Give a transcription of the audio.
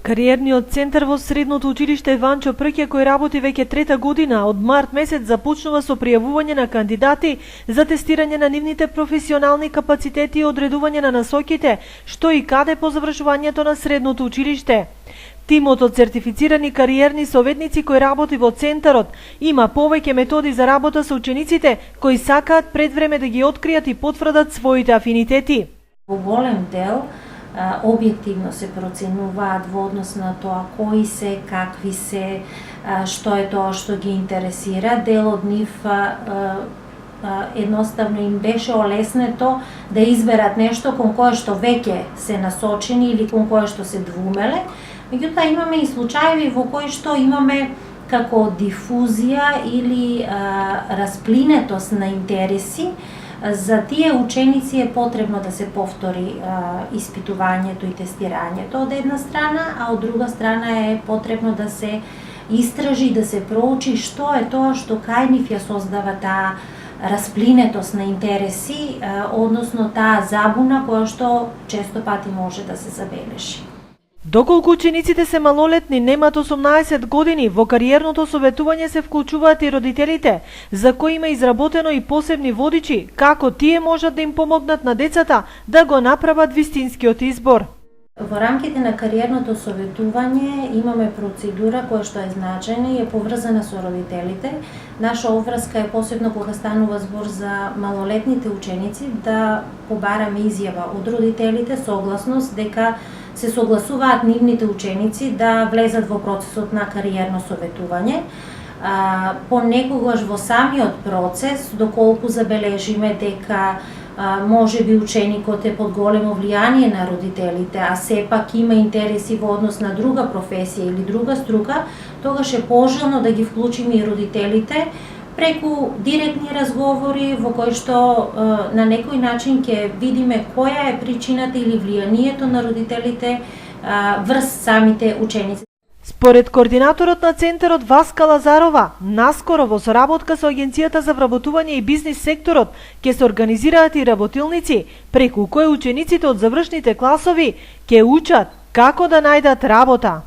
Кариерниот центар во средното училиште Ванчо Прке, кој работи веќе трета година, од март месец започнува со пријавување на кандидати за тестирање на нивните професионални капацитети и одредување на насоките, што и каде по завршувањето на средното училиште. Тимот од сертифицирани кариерни советници кој работи во центарот има повеќе методи за работа со учениците кои сакаат пред време да ги откријат и потврдат своите афинитети. Во голем дел објективно се проценуваат во однос на тоа кои се, какви се, што е тоа што ги интересира. Дел од нив едноставно им беше олеснето да изберат нешто кон кое што веќе се насочени или кон кое што се двумеле. Меѓутоа имаме и случаеви во кои што имаме како дифузија или расплинетост на интереси. За тие ученици е потребно да се повтори испитувањето и тестирањето од една страна, а од друга страна е потребно да се истражи, да се проучи што е тоа што кај нив ја создава таа расплинетост на интереси, односно таа забуна која што често пати може да се забележи. Доколку учениците се малолетни, немаат 18 години, во кариерното советување се вклучуваат и родителите, за кои има изработено и посебни водичи, како тие можат да им помогнат на децата да го направат вистинскиот избор. Во рамките на кариерното советување имаме процедура која што е значајна и е поврзана со родителите. Наша обврска е посебно кога станува збор за малолетните ученици да побараме изјава од родителите, согласност дека се согласуваат нивните ученици да влезат во процесот на кариерно советување. Понекогаш во самиот процес, доколку забележиме дека може би ученикот е под големо влијание на родителите, а сепак има интереси во однос на друга професија или друга струка, тогаш е пожелно да ги вклучиме и родителите преку директни разговори во кои што на некој начин ќе видиме која е причината или влијанието на родителите врз самите ученици. Според координаторот на центарот Васка Лазарова, наскоро во соработка со Агенцијата за вработување и бизнис секторот ќе се организираат и работилници, преку кои учениците од завршните класови ќе учат како да најдат работа.